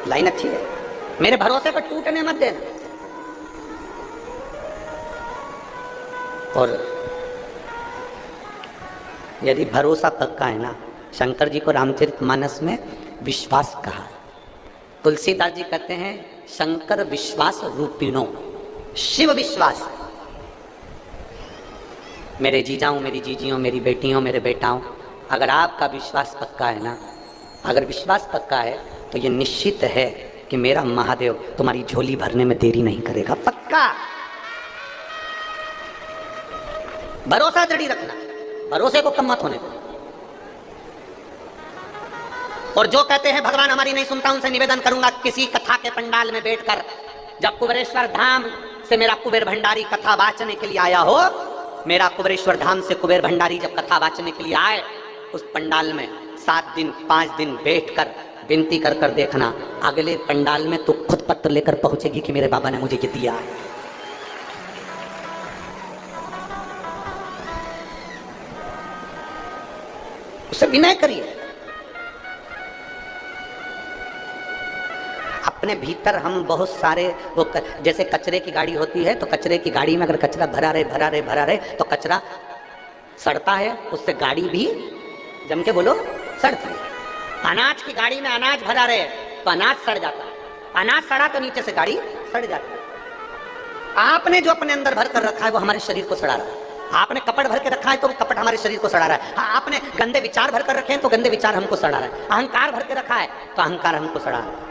Line अच्छी है, मेरे भरोसे पर टूटने मत देना। और यदि भरोसा पक्का है ना, शंकर जी को रामचरितमानस में विश्वास कहा। तुलसीदास जी कहते हैं शंकर विश्वास रूपिणो, शिव विश्वास। मेरे जीजाओं, मेरी जीजियों, मेरी बेटियों, मेरे बेटाओं, अगर आपका विश्वास पक्का है ना, अगर विश्वास पक्का है तो ये निश्चित है कि मेरा महादेव तुम्हारी झोली भरने में देरी नहीं करेगा। पक्का भरोसा दृढ़ रखना, भरोसे को कम मत होने दो। और जो कहते हैं भगवान हमारी नहीं सुनता, उनसे निवेदन करूंगा किसी कथा के पंडाल में बैठकर, जब कुबेरेश्वर धाम से मेरा कुबेर भंडारी कथा वाचने के लिए आया हो, मेरा कुबेरेश्वर धाम से कुबेर भंडारी जब कथा वाचने के लिए आए, उस पंडाल में 7 दिन 5 दिन बैठकर विनती कर कर देखना, अगले पंडाल में तो खुद पत्र लेकर पहुंचेगी कि मेरे बाबा ने मुझे ये दिया है। उसे विनय करिए। अपने भीतर हम बहुत सारे वो जैसे कचरे की गाड़ी होती है, तो कचरे की गाड़ी में अगर कचरा भरा रहे तो कचरा सड़ता है, उससे गाड़ी भी जम के बोलो सड़ती है। अनाज की गाड़ी में अनाज भरा रहे तो अनाज सड़ जाता है, अनाज सड़ा तो नीचे से गाड़ी सड़ जाती है। आपने जो अपने अंदर भर कर रखा है वो हमारे शरीर को सड़ा रहा है। आपने कपट भर के रखा है तो वो कपट हमारे शरीर को सड़ा रहा है। हाँ, आपने गंदे विचार भर कर रखे हैं तो गंदे विचार हमको सड़ा रहा है। अहंकार भर के रखा है तो अहंकार हमको सड़ा रहा है।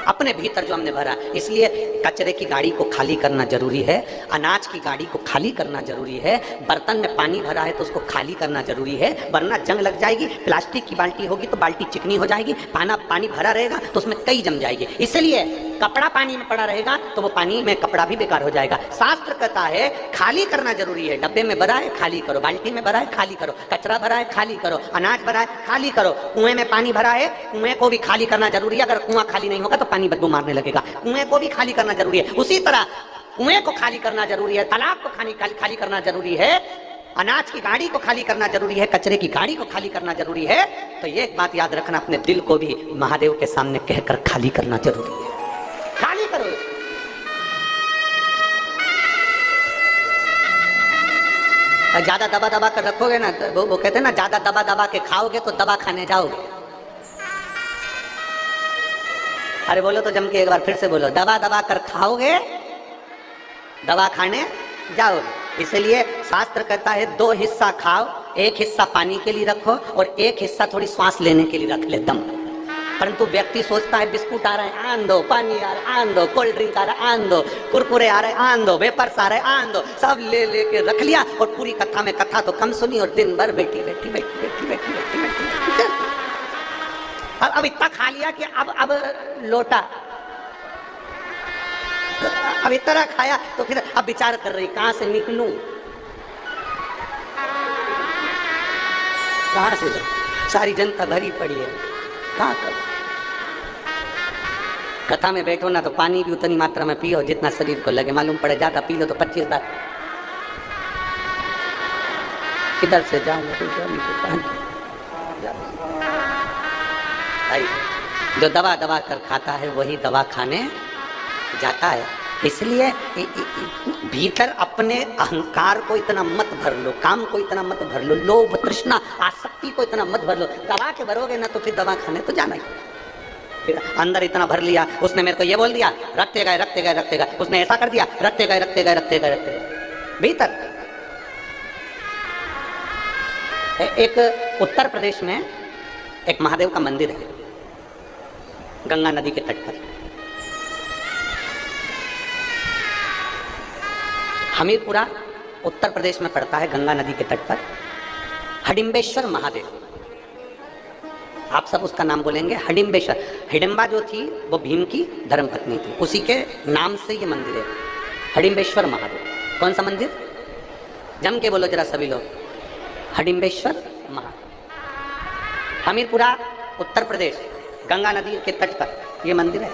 अपने भीतर जो हमने भरा, इसलिए कचरे की गाड़ी को खाली करना जरूरी है, अनाज की गाड़ी को खाली करना जरूरी है, बर्तन में पानी भरा है तो उसको खाली करना जरूरी है, वरना जंग लग जाएगी। प्लास्टिक की बाल्टी होगी तो बाल्टी चिकनी हो जाएगी, पानी भरा रहेगा तो उसमें कई जम जाएगी। इसलिए कपड़ा पानी में पड़ा रहेगा तो वो पानी में कपड़ा भी बेकार हो जाएगा। शास्त्र कहता है खाली करना जरूरी है। डब्बे में भरा है खाली करो, बाल्टी में भरा है खाली करो, कचरा भरा है खाली करो, अनाज भरा है खाली करो, कुएं में पानी भरा है कुएं को भी खाली करना जरूरी है। अगर कुआं खाली नहीं होगा तो पानी बदबू मारने लगेगा, कुएं को भी खाली करना जरूरी है। उसी तरह कुएं को खाली करना जरूरी है, तालाब को खाली करना जरूरी है, अनाज की गाड़ी को खाली करना जरूरी है, कचरे की गाड़ी को खाली करना जरूरी है। तो ये एक बात याद रखना, अपने दिल को भी महादेव के सामने कहकर खाली करना जरूरी है। खाली करो। ज्यादा दबा दबा कर रखोगे ना, वो कहते हैं ना, ज्यादा दबा दबा के खाओगे तो दवा खाने जाओगे। अरे बोलो तो जम के एक बार फिर से बोलो, दबा दबा कर खाओगे दवा खाने जाओगे। इसलिए शास्त्र कहता है 2 हिस्सा खाओ, एक हिस्सा पानी के लिए रखो और एक हिस्सा थोड़ी सांस लेने के लिए रख ले दम। परंतु व्यक्ति सोचता है बिस्कुट आ रहा है आन दो, पानी आ रहा है आन दो, कोल्ड ड्रिंक आ रहा है आन दो, कुरकुरे आ रहे हैं आन दो, वेपर्स आ रहे हैं आन दो, सब ले लेके रख लिया और पूरी कथा में कथा तो कम सुनी और दिन भर बैठी बैठी बैठी बैठी बैठी बैठी बैठी। अब इतना खा लिया कि अब लोटा, अब इतना खाया तो फिर अब विचार कर रही कहां से निकलूं, कहां से जाऊं, सारी जनता भरी पड़ी है, कहां करूं। कथा में बैठो ना तो पानी भी उतनी मात्रा में पियो जितना शरीर को लगे, मालूम पड़े ज्यादा पी लो तो 25 बार किधर से जाऊं। जो दवा दवा कर खाता है वही दवा खाने जाता है। इसलिए भीतर अपने अहंकार को इतना मत भर लो, काम को इतना मत भर लो, लोभ तृष्णा आसक्ति को इतना मत भर लो। दबा के भरोगे ना तो फिर दवा खाने तो जाना ही। फिर अंदर इतना भर लिया, उसने मेरे को ये बोल दिया, रखते गए रखते गए रखते गए, उसने ऐसा कर दिया, रखते गए रखते गए रखते गए रखते गए। भीतर एक उत्तर प्रदेश में एक महादेव का मंदिर है, गंगा नदी के तट पर। हमीरपुरा उत्तर प्रदेश में पड़ता है, गंगा नदी के तट पर। हडिम्बेश्वर महादेव, आप सब उसका नाम बोलेंगे, हडिम्बेश्वर। हिडिम्बा जो थी वो भीम की धर्मपत्नी थी, उसी के नाम से ये मंदिर है, हडिम्बेश्वर महादेव। कौन सा मंदिर? जम के बोलो जरा सभी लोग, हडिम्बेश्वर महादेव। हमीरपुरा उत्तर प्रदेश, गंगा नदी के तट पर ये मंदिर है।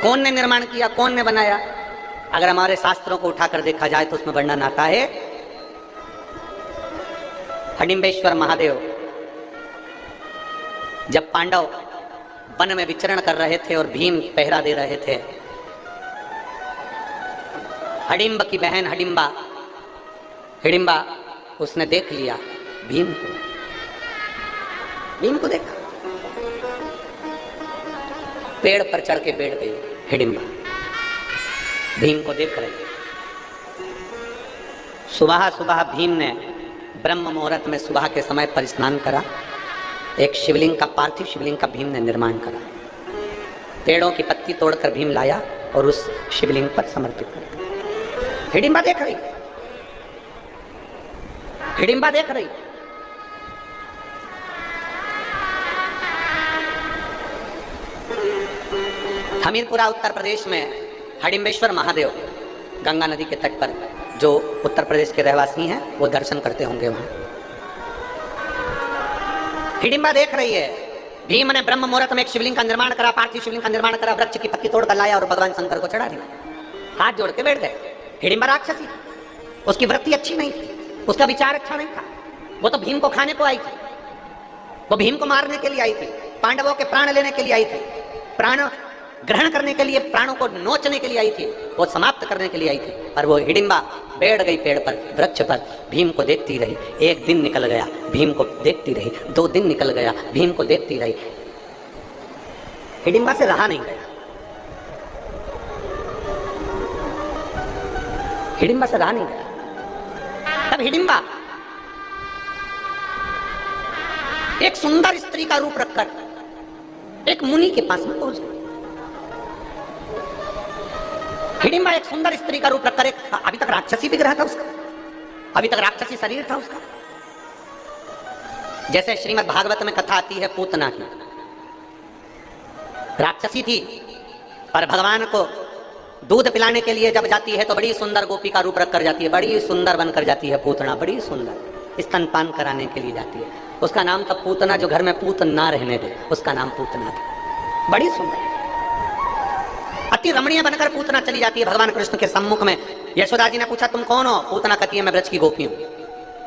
कौन ने निर्माण किया, कौन ने बनाया? अगर हमारे शास्त्रों को उठाकर देखा जाए तो उसमें वर्णन आता है हडिम्बेश्वर महादेव जब पांडव वन में विचरण कर रहे थे और भीम पहरा दे रहे थे, हडिम्ब की बहन हिडिम्बा उसने देख लिया भीम को देखा, पेड़ पर चढ़ के बैठ गई हिडिम्बा, भीम को देख रही। सुबह सुबह भीम ने ब्रह्म मुहूर्त में सुबह के समय पर स्नान करा, एक शिवलिंग का, पार्थिव शिवलिंग का भीम ने निर्माण करा, पेड़ों की पत्ती तोड़कर भीम लाया और उस शिवलिंग पर समर्पित कर। हिडिम्बा देख रही, हिडिम्बा देख रही। हमीरपुरा उत्तर प्रदेश में हडिम्बेश्वर महादेव गंगा नदी के तट पर, जो उत्तर प्रदेश के रहवासी हैं वो दर्शन करते होंगे वहां। हिडिम्बा देख रही है, भीम ने ब्रह्म मुहूर्त में एक शिवलिंग का निर्माण करा, पार्थिव शिवलिंग का निर्माण करा, वृक्ष की पत्ती तोड़ कर लाया और भगवान शंकर को चढ़ा दिया, हाथ जोड़ के बैठ गए। हिडिम्बा राक्षसी, उसकी वृत्ति अच्छी नहीं थी, उसका विचार अच्छा नहीं था, वो तो भीम को खाने को आई थी, वो भीम को मारने के लिए आई थी, पांडवों के प्राण लेने के लिए आई थी, प्राण ग्रहण करने के लिए, प्राणों को नोचने के लिए आई थी, वो समाप्त करने के लिए आई थी। और वो हिडिम्बा बैठ गई पेड़ पर, वृक्ष पर, भीम को देखती रही। एक दिन निकल गया, भीम को देखती रही, 2 दिन निकल गया, भीम को देखती रही। हिडिम्बा से रहा नहीं गया, हिडिम्बा से रहा नहीं गया। तब हिडिम्बा एक सुंदर स्त्री का रूप रखकर एक मुनि के पास में पहुंच गई। हिडिम्बा एक सुंदर स्त्री का रूप रखकर, एक अभी तक राक्षसी विग्रह था उसका, अभी तक राक्षसी शरीर था उसका। जैसे श्रीमद् भागवत में कथा आती है पूतना की, राक्षसी थी पर भगवान को दूध पिलाने के लिए जब जाती है तो बड़ी सुंदर गोपी का रूप रखकर जाती है, बड़ी सुंदर बनकर जाती है पूतना, बड़ी सुंदर स्तनपान कराने के लिए जाती है। उसका नाम था पूतना, जो घर में पूत ना रहने दे, उसका नाम पूतना था। बड़ी सुंदर अति रमणीय बनकर पूतना चली जाती है भगवान कृष्ण के सम्मुख में। यशोदा जी ने पूछा तुम कौन हो? पूतना कहती है मैं ब्रज की गोपी हूं।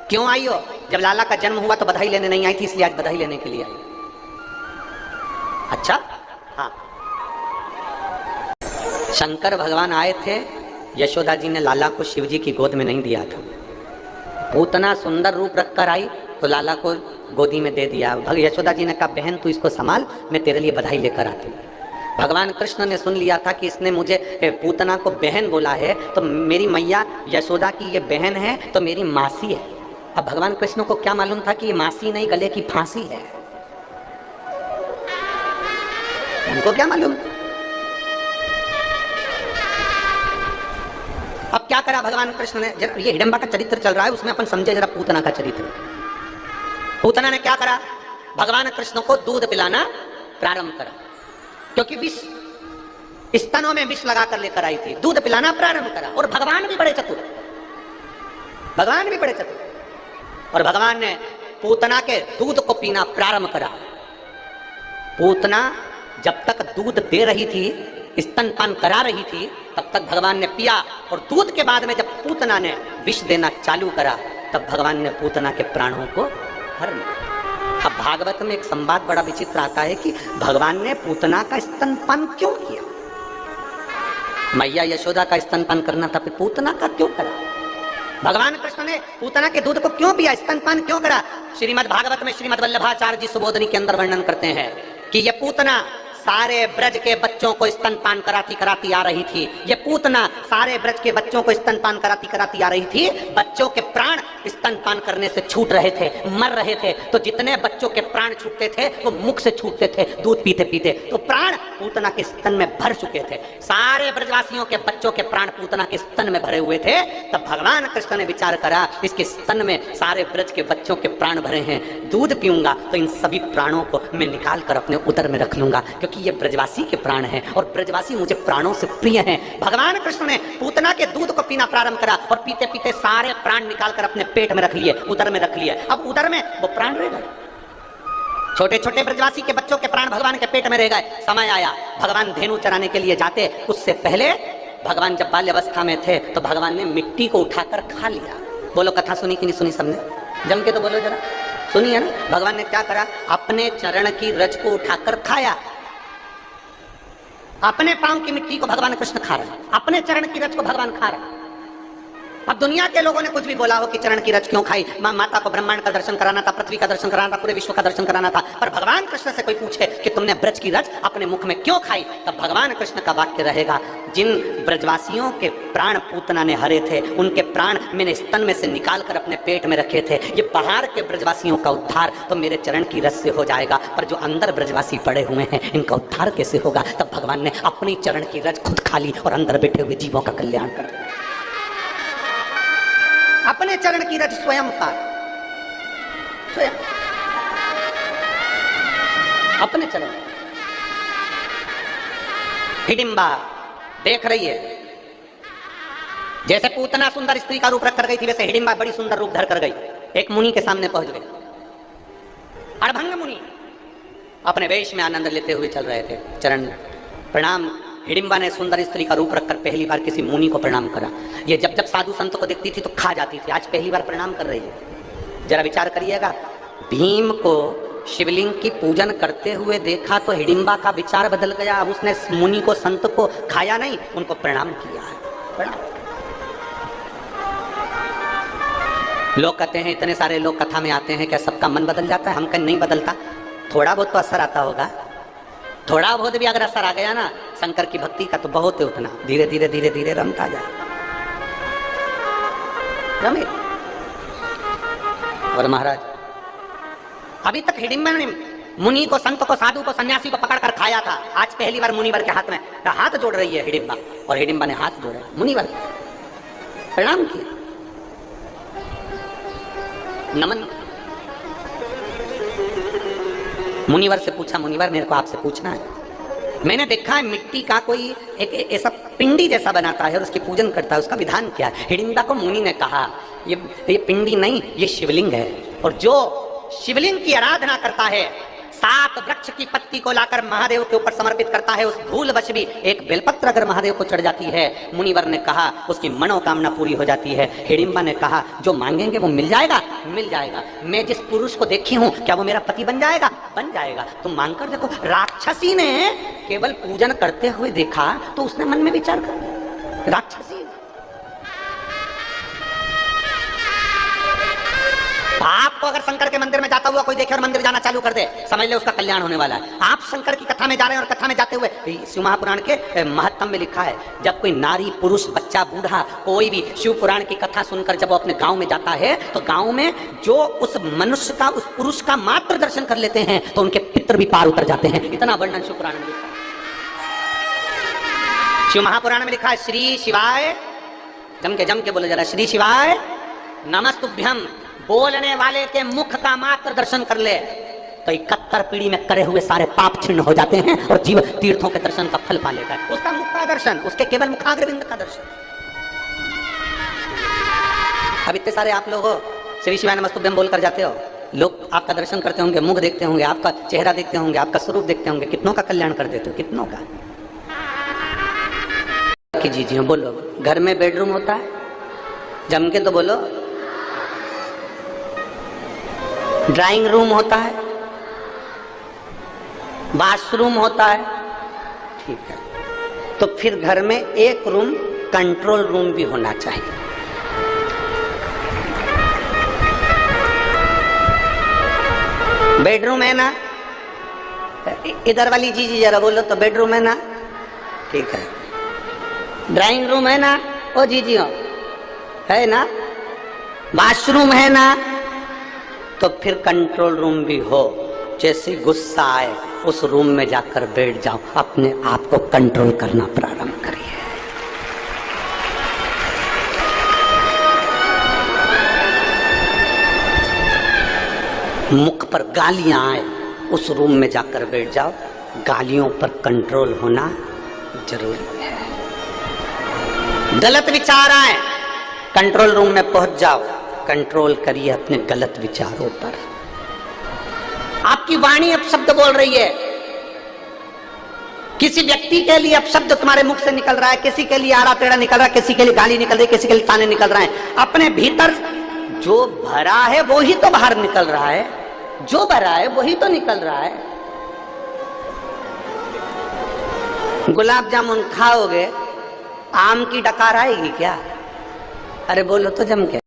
क्यों आई हो? जब लाला का जन्म हुआ तो बधाई लेने नहीं आई थी, इसलिए आज बधाई लेने के लिए आई। अच्छा, हाँ, शंकर भगवान आए थे, यशोदा जी ने लाला को शिव जी की गोद में नहीं दिया था। पूतना सुंदर रूप रखकर आई तो लाला को गोदी में दे दिया। यशोदा जी ने कहा बहन तू इसको संभाल, मैं तेरे लिए बधाई लेकर आती। भगवान कृष्ण ने सुन लिया था कि इसने मुझे पूतना को बहन बोला है, तो मेरी मैया यशोदा की ये बहन है तो मेरी मासी है। अब भगवान कृष्ण को क्या मालूम था कि ये मासी नहीं, गले की फांसी है। उनको क्या मालूम। अब क्या करा भगवान कृष्ण ने, जब ये हिडिंबा का चरित्र चल रहा है उसमें अपन समझे जरा पूतना का चरित्र। पूतना ने क्या करा, भगवान कृष्ण को दूध पिलाना प्रारंभ करा, क्योंकि विष स्तनों में विष लगाकर लेकर आई थी, दूध पिलाना प्रारंभ करा। और भगवान भी बड़े चतुर, भगवान भी बड़े चतुर, और भगवान ने पूतना के दूध को पीना प्रारंभ करा। पूतना जब तक दूध दे रही थी, स्तनपान करा रही थी, तब तक भगवान ने पिया, और दूध के बाद में जब पूतना ने विष देना चालू करा तब भगवान ने पूतना के प्राणों को हर लिया। अब भागवत में एक संवाद बड़ा विचित्र आता है कि भगवान ने पूतना का स्तनपान क्यों किया। मैया यशोदा का स्तनपान करना था, फिर पूतना का क्यों करा? भगवान कृष्ण ने पूतना के दूध को क्यों पिया, स्तनपान क्यों करा? श्रीमद् भागवत में श्रीमद् वल्लभाचार्य जी सुबोधनी के अंदर वर्णन करते हैं कि यह पूतना सारे ब्रज के बच्चों को स्तनपान कराती कराती आ रही थी। ये पूतना सारे ब्रज के बच्चों को स्तनपान कराती कराती आ रही थी। बच्चों के प्राण स्तनपान करने से छूट रहे थे, मर रहे थे, तो जितने बच्चों के प्राण छूटते थे वो मुख से छूटते थे दूध पीते पीते, तो प्राण पूतना के स्तन में भर चुके थे। सारे ब्रजवासियों के बच्चों के प्राण पूतना के स्तन में भरे हुए थे। तब भगवान कृष्ण ने विचार करा इसके स्तन में सारे ब्रज के बच्चों के प्राण भरे हैं, दूध पीऊंगा तो इन सभी प्राणों को मैं निकाल कर अपने उदर में रख लूंगा, क्योंकि ये ब्रजवासी के प्राण हैं और ब्रजवासी मुझे प्राणों से प्रिय हैं। भगवान कृष्ण ने पूतना के दूध को पीना प्रारंभ करा और पीते पीते सारे प्राण निकालकर अपने पेट में रख लिए, उदर में रख लिए। अब उदर में वो प्राण रह गए, छोटे छोटे ब्रजवासी के बच्चों के प्राण भगवान के पेट में रह गए। समय आया भगवान धेनु चराने के लिए जाते, उससे पहले भगवान जब बाल्य अवस्था में थे तो भगवान ने मिट्टी को उठाकर खा लिया। बोलो कथा सुनी कि नहीं सुनी सबने? जम के तो बोलो जरा, सुनिए ना, भगवान ने क्या करा, अपने चरण की रज को उठाकर खाया। अपने पांव की मिट्टी को भगवान कृष्ण खा रहे, अपने चरण की रज को भगवान खा रहे। अब दुनिया के लोगों ने कुछ भी बोला हो कि चरण की रज क्यों खाई, माता को ब्रह्मांड का दर्शन कराना था, पृथ्वी का दर्शन कराना था, पूरे विश्व का दर्शन कराना था, पर भगवान कृष्ण से कोई पूछे कि तुमने ब्रज की रज अपने मुख में क्यों खाई, तब भगवान कृष्ण का वाक्य रहेगा, जिन ब्रजवासियों के प्राण पूतना ने हरे थे, उनके प्राण मैंने स्तन में से निकाल कर अपने पेट में रखे थे। ये बाहर के ब्रजवासियों का उद्धार तो मेरे चरण की रज से हो जाएगा, पर जो अंदर ब्रजवासी पड़े हुए हैं इनका उद्धार कैसे होगा। तब भगवान ने अपनी चरण की रज खुद खा ली और अंदर बैठे हुए जीवों का कल्याण कर दिया। अपने चरण की रज स्वयं खा, स्वयं अपने चरण। हिडिंबा देख रही है, जैसे पूतना सुंदर स्त्री का रूप रख कर गई थी, वैसे हिडिंबा बड़ी सुंदर रूप धर कर गई, एक मुनि के सामने पहुंच गई। अड़भंग मुनि अपने वेश में आनंद लेते हुए चल रहे थे। चरण प्रणाम, हिडिंबा ने सुंदर स्त्री का रूप रखकर पहली बार किसी मुनि को प्रणाम करा। ये जब जब साधु संतों को देखती थी तो खा जाती थी, आज पहली बार प्रणाम कर रही है। जरा विचार करिएगा, भीम को शिवलिंग की पूजन करते हुए देखा तो हिडिंबा का विचार बदल गया। अब उसने मुनि को, संत को खाया नहीं, उनको प्रणाम किया है। प्रणाम। लोग कहते हैं, इतने सारे लोग कथा में आते हैं, क्या सबका मन बदल जाता है? हम कहीं नहीं बदलता, थोड़ा बहुत तो असर आता होगा। थोड़ा बहुत भी अगर असर आ गया ना शंकर की भक्ति का तो बहुत है, उतना धीरे धीरे धीरे धीरे रमता जाए, रमे। और महाराज अभी तक हिडिंबा ने मुनि को, संत को, साधु को, सन्यासी को पकड़ कर खाया था, आज पहली बार मुनिवर के हाथ में हाथ जोड़ रही है हिडिंबा, और हिडिंबा ने हाथ जोड़ा, मुनिवर प्रणाम किया, नमन। मुनिवर से पूछा, मुनिवर मेरे को आपसे पूछना है, मैंने देखा है मिट्टी का कोई एक ऐसा पिंडी जैसा बनाता है और उसकी पूजन करता है, उसका विधान क्या है? हिडिंबा को मुनि ने कहा, ये पिंडी नहीं, ये शिवलिंग है, और जो शिवलिंग की आराधना करता है, 7 वृक्ष की पत्ती को लाकर महादेव के ऊपर समर्पित करता है, उस धूलवश भी एक बेलपत्र अगर महादेव को चढ़ जाती है, मुनिवर ने कहा उसकी मनोकामना पूरी हो जाती है। हिडिंबा ने कहा जो मांगेंगे वो मिल जाएगा, मिल जाएगा। मैं जिस पुरुष को देखी हूं, क्या वो मेरा पति बन जाएगा? बन जाएगा। तुम मांग कर देखो। राक्षसी ने केवल पूजन करते हुए देखा तो उसने मन में विचार कर लिया, राक्षसी। आपको अगर शंकर के मंदिर में जाता हुआ कोई देखे और मंदिर जाना चालू कर दे, समझ ले उसका कल्याण होने वाला है। आप शंकर की कथा में जा रहे हैं और कथा में जाते हुए, शिव महापुराण के महत्तम में लिखा है, जब कोई नारी, पुरुष, बच्चा, बूढ़ा, कोई भी शिव पुराण की कथा सुनकर जब वो अपने गांव में जाता है तो गांव में जो उस मनुष्य का, उस पुरुष का मात्र दर्शन कर लेते हैं तो उनके पितर भी पार उतर जाते हैं। इतना वर्णन शिव पुराण में लिखा है। शिव महापुराण में लिखा है, श्री शिवाय, जम के बोले जरा, श्री शिवाय नमस्तुभ्यम। बोलने वाले के मुख का मात्र दर्शन कर ले तो 71 पीढ़ी में करे हुए सारे पाप छिन्न हो जाते हैं और जीव तीर्थों के दर्शन का फल पा लेता है। उसका मुख का दर्शन, उसके केवल मुखाग्रविंद का दर्शन। अब इतने सारे आप लोग हो, श्री शिवाय नमस्तुभ्यम बोलकर जाते हो, लोग आपका दर्शन करते होंगे, मुख देखते होंगे, आपका चेहरा देखते होंगे, आपका स्वरूप देखते होंगे, कितनों का कल्याण कर देते हो, कितनों का। कीजिए, बोलो। घर में बेडरूम होता है, जम के तो बोलो। ड्राइंग रूम होता है, वॉशरूम होता है, ठीक है, तो फिर घर में एक रूम कंट्रोल रूम भी होना चाहिए। बेडरूम है ना? इधर वाली जी जरा बोलो तो, बेडरूम है ना? ठीक है। ड्राइंग रूम है ना? ओ जी हो, है ना? वॉशरूम है ना? तो फिर कंट्रोल रूम भी हो। जैसे गुस्सा आए उस रूम में जाकर बैठ जाओ, अपने आप को कंट्रोल करना प्रारंभ करिए। मुख पर गालियां आए, उस रूम में जाकर बैठ जाओ, गालियों पर कंट्रोल होना जरूरी है। गलत विचार आए, कंट्रोल रूम में पहुंच जाओ, कंट्रोल करिए अपने गलत विचारों पर। आपकी वाणी अब शब्द बोल रही है, किसी व्यक्ति के लिए अब शब्द तुम्हारे मुख से निकल रहा है, किसी के लिए आड़ा टेढ़ा निकल रहा है, किसी के लिए गाली निकल रही है, किसी के लिए ताने निकल रहे हैं। अपने भीतर जो भरा है वो ही तो बाहर निकल रहा है, जो भरा है वही तो निकल रहा है। गुलाब जामुन खाओगे, आम की डकार आएगी क्या? अरे बोलो तो जम के।